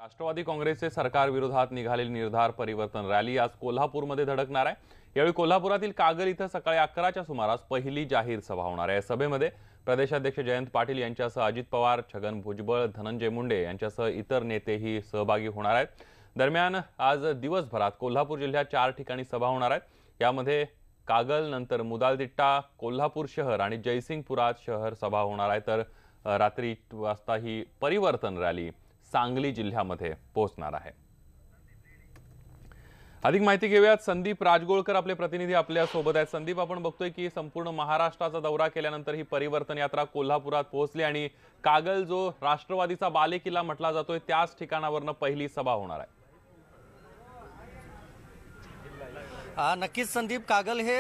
राष्ट्रवादी काँग्रेसचे सरकार विरोधात निघालेली निर्धार परिवर्तन रॅली आज कोल्हापूरमध्ये धडकणार आहे। यावेळी कोल्हापुरातील कागल इथं सकाळी 11च्या सुमारास पहिली जाहीर सभा होणार आहे। सभेमध्ये प्रदेशाध्यक्ष जयंत पाटील यांच्यासह अजित पवार, छगन भुजबळ, धनंजय मुंडे यांच्यासह इतर नेतेही सहभागी होणार आहेत। दरम्यान आज दिवसभरात कोल्हापूर जिल्ह्यात 4 ठिकाणी सभा होणार आहेत। यामध्ये कागल, नंतर मुदालतिट्टा, कोल्हापूर शहर आणि जयसिंगपुरात शहर सभा होणार आहे। तर रात्री 8 वाजता ही परिवर्तन रॅली सांगली जिल्ह्यामध्ये पोहोचणार आहे। अधिक माहिती घेऊयात, संदीप राजगोळकर आपले प्रतिनिधी आपल्या सोबत आहेत। संदीप, आपण बघतोय की संपूर्ण महाराष्ट्राचा दौरा केल्यानंतर ही परिवर्तन यात्रा कोल्हापुरात पोहोचली आणि कागल जो राष्ट्रवादीचा बालेकिल्ला म्हटला जातोय त्याच ठिकाणावरनं पहिली सभा होणार आहे। नक्कीच संदीप, कागल हे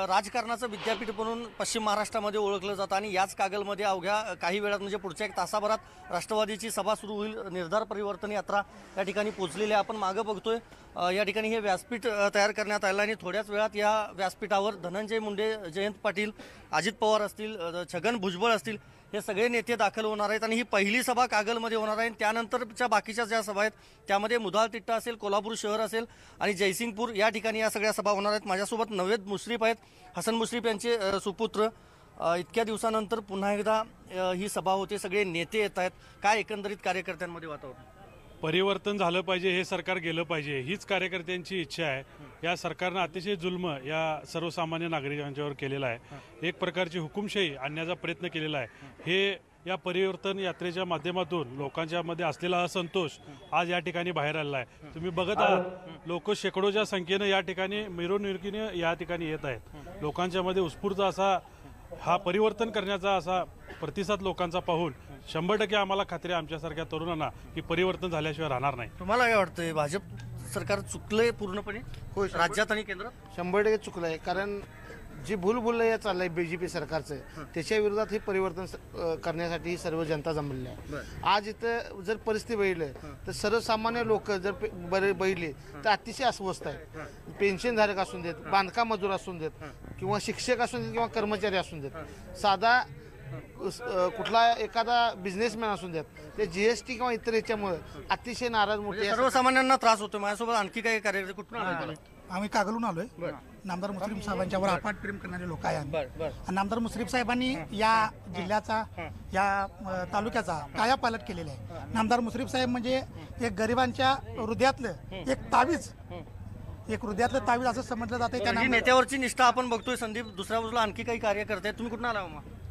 राजकारणाचं विद्यापीठ म्हणून पश्चिम महाराष्ट्रामध्ये ओळखलं जातं आणि याच कागलमध्ये अवघ्या काही वेळात म्हणजे पुढच्या 1 तासाभरात राष्ट्रवादीची सभा सुरू होईल। निर्धार परिवर्तन यात्रा या ठिकाणी पोहोचलेली आहे। आपण मागे बघतोय या ठिकाणी हे व्यासपीठ तयार करण्यात आलं आणि थोड्याच वेळात या व्यासपीठावर धनंजय मुंडे, जयंत पाटील, अजित पवार असतील, छगन भुजबळ असतील, हे सगळे नेते दाखल होणार आहेत आणि ही पहिली सभा कागलमध्ये होणार आहे। त्यानंतरच्या बाकीच्या ज्या सभा आहेत त्यामध्ये मुदालतिट्टा असेल, कोल्हापूर शहर असेल आणि जयसिंगपूर या ठिकाणी या सगळ्या सभा होणार आहेत। माझ्यासोबत नवेद मुश्रीफ आहेत, हसन मुश्रीफ यांचे सुपुत्र। इतक्या दिवसानंतर पुन्हा एकदा ही सभा होते, सगळे नेते येत आहेत। काय एकंदरीत कार्यकर्त्यांमध्ये वातावरण? परिवर्तन झालं पाहिजे, हे सरकार गेलं पाहिजे हीच कार्यकर्त्यांची इच्छा आहे। या सरकारनं अतिशय जुल्म या सर्वसामान्य नागरिकांच्यावर केलेला आहे। एक प्रकारची हुकुमशाही आणण्याचा प्रयत्न केलेला आहे। हे या परिवर्तन यात्रेच्या माध्यमातून लोकांच्या मध्ये असलेला असंतोष आज या ठिकाणी बाहेर आलेला आहे। तुम्ही बघत आहात, लोक शेकडोच्या संख्येनं या ठिकाणी मिरवणुकीने या ठिकाणी येत आहेत। लोकांच्या मध्ये उत्स्फूर्त असा हा परिवर्तन करण्याचा असा प्रतिसाद लोकांचा पाहून 100% आम्हाला खात्री आहे आमच्यासारख्या तरुणांना की परिवर्तन झाल्याशिवाय राहणार नाही। तुम्हाला काय वाटतंय, भाजप सरकार चुकलंय पूर्णपणे? होय, राज्यात आणि केंद्रात 100% चुकलंय। कारण जी भूलभुलैया चाललंय बीजेपी सरकारचं, त्याच्या विरोधात हे परिवर्तन करण्यासाठी ही सर्व जनता जमलेली आहे। आज इथं जर परिस्थिती बघितली तर सर्वसामान्य लोक जर बघितली तर अतिशय अस्वस्थ आहे। पेन्शनधारक असून देत, बांधकाम मजूर असून देत, किंवा शिक्षक असून देत, किंवा कर्मचारी असून देत, साधा कुठला एखादा बिझनेसमॅन असून देत, ते जीएसटी किंवा इतर याच्यामुळे अतिशय नाराज मोठे सर्वसामान्यांना त्रास होतो। माझ्यासोबत आणखी काही कार्यकर्ते कुठून आले? आम्ही कागलून आलोय। नामदार मुश्रीफ साहेबांच्यावर अफाट प्रेम करणारे लोक आहेत। नामदार मुश्रीफ साहेबांनी या जिल्ह्याचा, या तालुक्याचा कायापालट केलेला आहे। नामदार मुश्रीफ साहेब म्हणजे एक गरिबांच्या हृदयातलं एक तावीज, एक हृदयातलं तावीज असं समजलं जातं। त्या नेत्यावरची निष्ठा आपण बघतोय संदीप। दुसऱ्या बाजूला आणखी काही कार्यकर्ते आहेत। तुम्ही कुठून आला?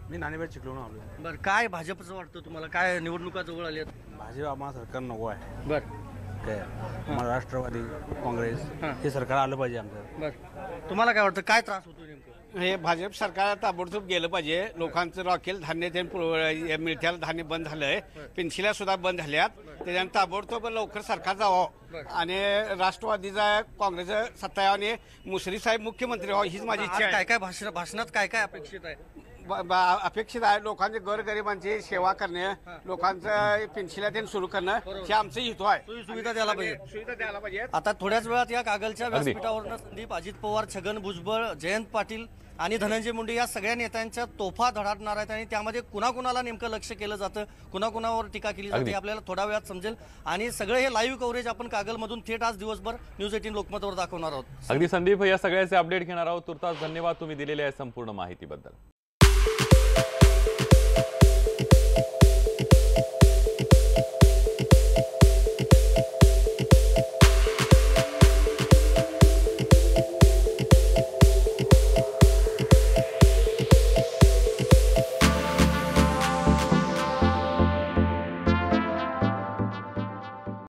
मी नाणेबाई चिखलून आलो। बरं, काय भाजपचं वाटतं तुम्हाला? काय निवडणुका जवळ आल्या आहेत? भाजप आम्हाला सरकार नको आहे। बरं, काय आम्हाला राष्ट्रवादी काँग्रेस हे सरकार आलं पाहिजे आमचं। बरं, तुम्हाला काय वाटतं, काय त्रास होतो नेमकं? हे भाजप सरकार ताबडतोब गेलं पाहिजे। लोकांचं रॉकेल धान्य ते मिळत्याला धान्य बंद झालंय, पेन्शिल्या सुद्धा बंद झाल्यात। त्याच्यानं ताबडतोब लवकर सरकार जावं आणि राष्ट्रवादीचा काँग्रेस सत्ता यावं आणि मुश्रीफ साहेब मुख्यमंत्री व्हावं हीच माझी इच्छा आहे। काय काय भाषणात काय काय अपेक्षित आहे? अपेक्षित आहे लोकांचे गोरगरिबांची सेवा करणे, लोकांचं पेन्शिल्या ते सुरू करणं हे आमचं हेतू आहे। सुविधा द्यायला पाहिजे। आता थोड्याच वेळात या कागलच्या व्यासपीठावरून संदीप, अजित पवार, छगन भुजबळ, जयंत पाटील आणि धनंजय मुंडे या सगळ्या नेत्यांच्या तोफा धडाडणार आहेत आणि त्यामध्ये कुणाकुणाला नेमकं लक्ष केलं जातं, कुणाकुणावर टीका केली जाते आपल्याला थोड्या वेळात समजेल। आणि सगळं हे लाईव्ह कव्हरेज आपण कागलमधून थेट आज दिवसभर न्यूज 18 लोकमतवर दाखवणार आहोत। अगदी संदीप, या सगळ्याचे अपडेट घेणार आहोत। तुर्तास धन्यवाद तुम्ही दिलेल्या संपूर्ण माहितीबद्दल।